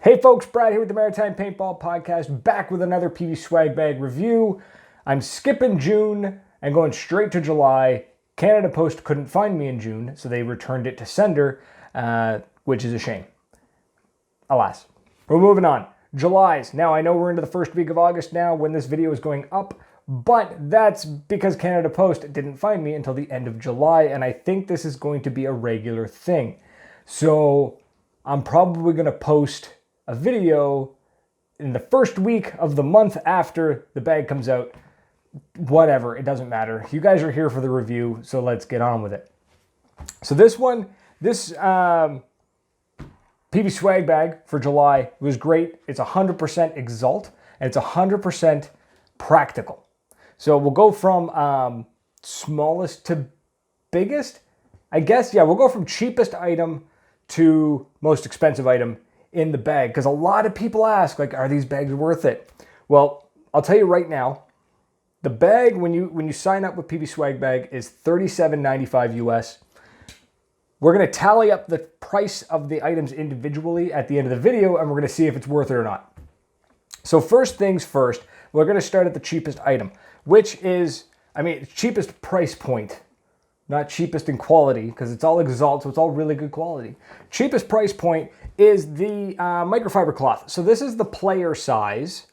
Hey folks, Brad here with the Maritime Paintball Podcast, back with another PBSwag Bag review. I'm skipping June and going straight to July. Canada Post couldn't find me in June, so they returned it to sender, which is a shame. Alas. We're moving on. July's. Now, I know we're into the first week of August now when this video is going up, but that's because Canada Post didn't find me until the end of July, and I think this is going to be a regular thing. So I'm probably going to post a video in the first week of the month after the bag comes out. Whatever, it doesn't matter. You guys are here for the review, so let's get on with it. So this PBSwag Bag for July was great. It's 100% Exalt, and it's 100% practical. So we'll go from smallest to biggest, I guess. Yeah, we'll go from cheapest item to most expensive item in the bag, because a lot of people ask, like, are these bags worth it? Well, I'll tell you right now, the bag, when you sign up with PBSwag Bag, is $37.95 US. We're going to tally up the price of the items individually at the end of the video, and we're going to see if it's worth it or not. So first things first, we're going to start at the cheapest item, which is, cheapest price point. Not cheapest in quality, because it's all Exalt, so it's all really good quality. Cheapest price point is the microfiber cloth. So this is the player size,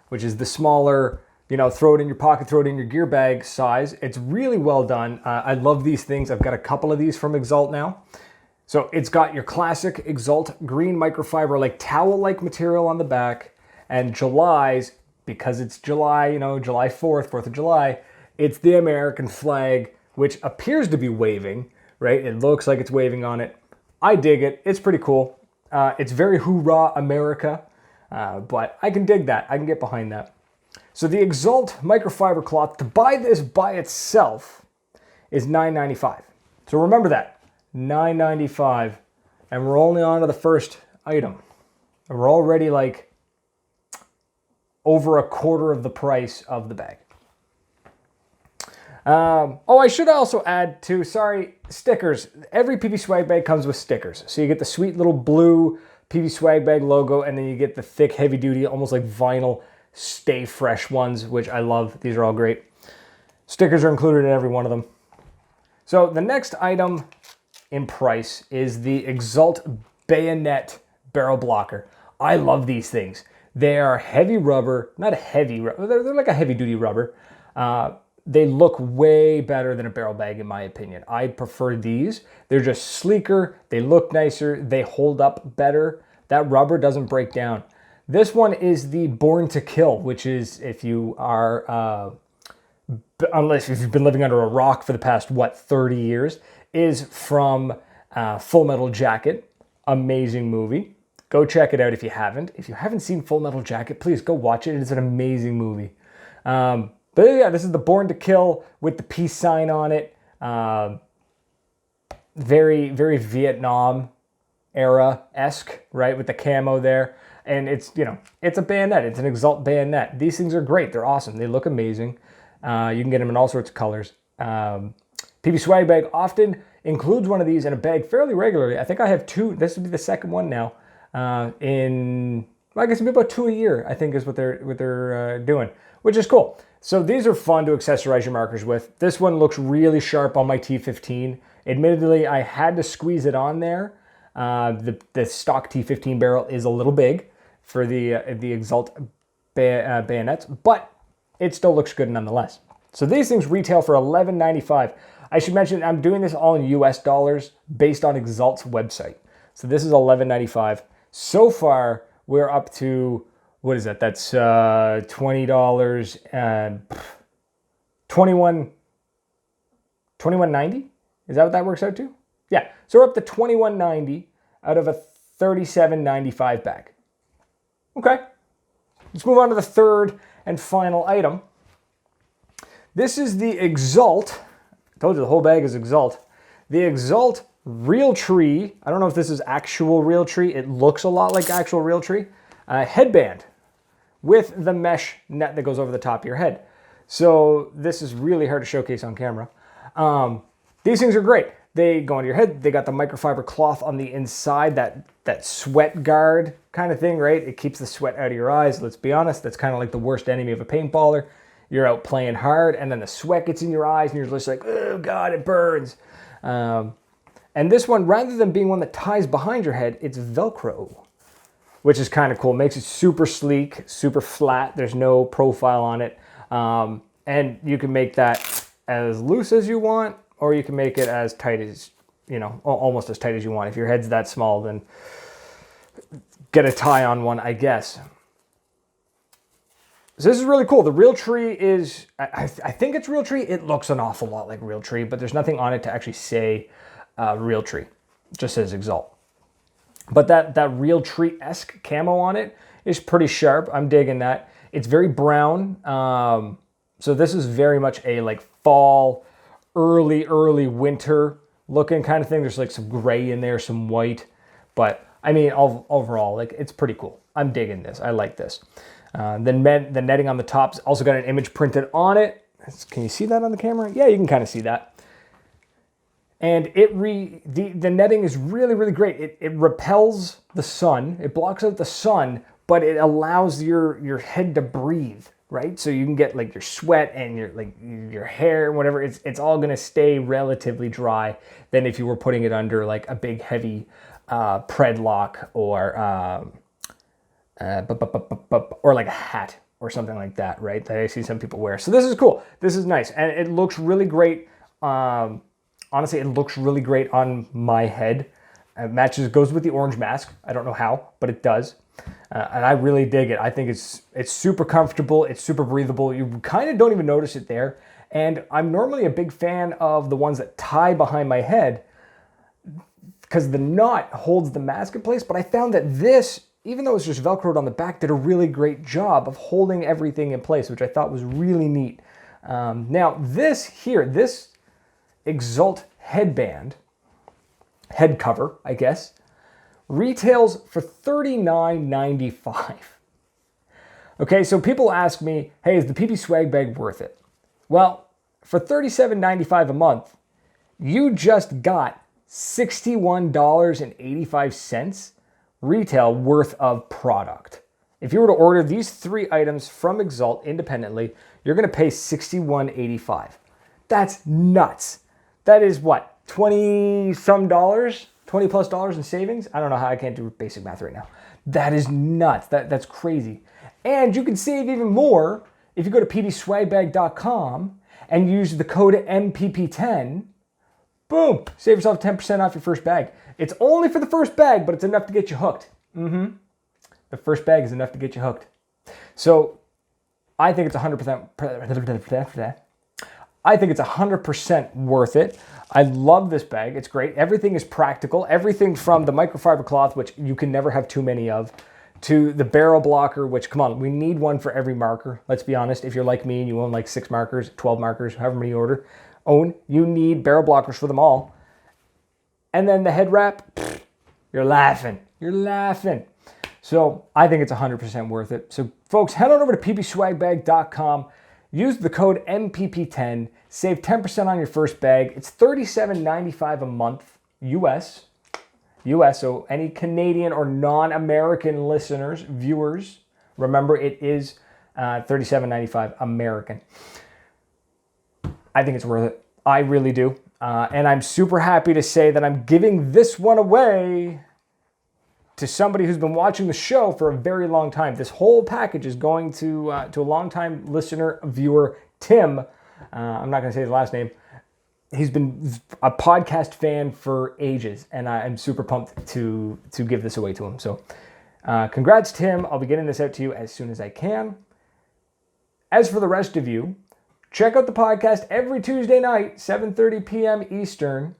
which is the smaller, throw it in your pocket, throw it in your gear bag size. It's really well done. I love these things. I've got a couple of these from Exalt now. So it's got your classic Exalt green microfiber, like towel-like material on the back. And July's, because it's July, July 4th, 4th of July, it's the American flag, which appears to be waving, right? It looks like it's waving on it. I dig it. It's pretty cool. It's very hoorah America, but I can dig that. I can get behind that. So the Exalt microfiber cloth, to buy this by itself, is $9.95. So remember that, $9.95, and we're only on to the first item. And we're already like over a quarter of the price of the bag. I should also add too, stickers. Every PBSwag Bag comes with stickers. So you get the sweet little blue PBSwag Bag logo, and then you get the thick, heavy duty, almost like vinyl, Stay Fresh ones, which I love. These are all great. Stickers are included in every one of them. So the next item in price is the Exalt Bayonet Barrel Blocker. I love these things. They are heavy rubber, not a heavy rubber, they're like a heavy duty rubber. They look way better than a barrel bag, in my opinion. I prefer these. They're just sleeker. They look nicer. They hold up better. That rubber doesn't break down. This one is the Born to Kill, which is, if you are, unless if you've been living under a rock for the past, 30 years, is from Full Metal Jacket. Amazing movie. Go check it out if you haven't. If you haven't seen Full Metal Jacket, please go watch it. It's an amazing movie. But yeah, this is the Born to Kill with the peace sign on it. Very, very Vietnam era-esque, right? With the camo there. And it's, it's a bayonet. It's an Exalt bayonet. These things are great. They're awesome. They look amazing. You can get them in all sorts of colors. PBSwag Bag often includes one of these in a bag fairly regularly. I think I have two. This would be the second one now. I guess it'd be about 2 a year, I think is what they're doing, which is cool. So these are fun to accessorize your markers with. This one looks really sharp on my T15. Admittedly, I had to squeeze it on there. The stock T15 barrel is a little big for the Exalt bayonets, but it still looks good nonetheless. So these things retail for $11.95. I should mention I'm doing this all in US dollars based on Exalt's website. So this is $11.95. So far, we're up to, what is that? That's $20 and $21.90? Is that what that works out to? Yeah, so we're up to $21.90 out of a $37.95 bag. Okay, let's move on to the third and final item. This is the Exalt. I told you the whole bag is Exalt. The Exalt Real Tree. I don't know if this is actual real tree. It looks a lot like actual real tree. Headband with the mesh net that goes over the top of your head. So this is really hard to showcase on camera. These things are great. They go on your head. They got the microfiber cloth on the inside, that sweat guard kind of thing, right? It keeps the sweat out of your eyes. Let's be honest, that's kind of like the worst enemy of a paintballer. You're out playing hard, and then the sweat gets in your eyes, and you're just like, oh God, it burns. And this one, rather than being one that ties behind your head, it's Velcro, which is kind of cool. It makes it super sleek, super flat. There's no profile on it. And you can make that as loose as you want, or you can make it as tight as, almost as tight as you want. If your head's that small, then get a tie on one, I guess. So this is really cool. The Realtree is, I think it's Realtree. It looks an awful lot like Realtree, but there's nothing on it to actually say Realtree. It just says Exalt. But that Realtree-esque camo on it is pretty sharp. I'm digging that. It's very brown. So this is very much a like fall, early winter looking kind of thing. There's like some gray in there, some white. But I mean, overall, like it's pretty cool. I'm digging this. I like this. The netting on the top's also got an image printed on it. Can you see that on the camera? Yeah, you can kind of see that. And the netting is really, really great. It repels the sun. It blocks out the sun, but it allows your head to breathe, right? So you can get like your sweat and your hair and whatever. It's all gonna stay relatively dry than if you were putting it under like a big heavy pred lock or like a hat or something like that, right? That I see some people wear. So this is cool. This is nice, and it looks really great. Honestly, it looks really great on my head. It goes with the orange mask. I don't know how, but it does. And I really dig it. I think it's super comfortable. It's super breathable. You kind of don't even notice it there. And I'm normally a big fan of the ones that tie behind my head because the knot holds the mask in place. But I found that this, even though it's just Velcroed on the back, did a really great job of holding everything in place, which I thought was really neat. Now this Exalt headband, head cover, I guess, retails for $39.95. Okay, so people ask me, hey, is the PBSwag Bag worth it? Well, for $37.95 a month, you just got $61.85 retail worth of product. If you were to order these 3 items from Exalt independently, you're gonna pay $61.85. That's nuts. That is what, 20 some dollars, $20+ in savings? I don't know how, I can't do basic math right now. That is nuts. That's crazy. And you can save even more if you go to PBSwagBag.com and use the code MPP10. Boom, save yourself 10% off your first bag. It's only for the first bag, but it's enough to get you hooked. The first bag is enough to get you hooked. So I think it's 100%. I think it's 100% worth it. I love this bag. It's great. Everything is practical. Everything from the microfiber cloth, which you can never have too many of, to the barrel blocker, which, come on, we need one for every marker. Let's be honest. If you're like me and you own like 6 markers, 12 markers, however many you own, you need barrel blockers for them all. And then the head wrap, you're laughing. You're laughing. So I think it's 100% worth it. So folks, head on over to PBSwagBag.com. Use the code MPP10, save 10% on your first bag. It's $37.95 a month, US, so any Canadian or non-American listeners, viewers, remember it is $37.95 American. I think it's worth it. I really do. And I'm super happy to say that I'm giving this one away to somebody who's been watching the show for a very long time. This whole package is going to a longtime listener, viewer, Tim. I'm not going to say his last name. He's been a podcast fan for ages, and I'm super pumped to give this away to him. So congrats, Tim. I'll be getting this out to you as soon as I can. As for the rest of you, check out the podcast every Tuesday night, 7:30 p.m. Eastern.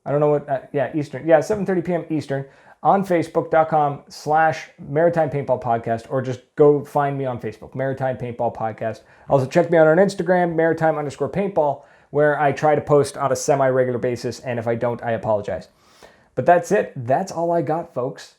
I don't know what, Eastern. Yeah, 7:30 p.m. Eastern. On Facebook.com/Maritime Paintball Podcast, or just go find me on Facebook, Maritime Paintball Podcast. Also check me out on Instagram, Maritime_Paintball, where I try to post on a semi-regular basis, and if I don't, I apologize. But that's it. That's all I got, folks.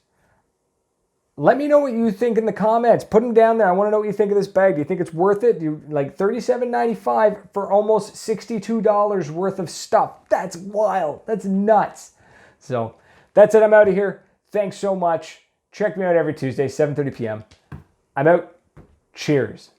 Let me know what you think in the comments. Put them down there. I want to know what you think of this bag. Do you think it's worth it? Do you like $37.95 for almost $62 worth of stuff? That's wild. That's nuts. So that's it. I'm out of here. Thanks so much. Check me out every Tuesday, 7:30 p.m. I'm out. Cheers.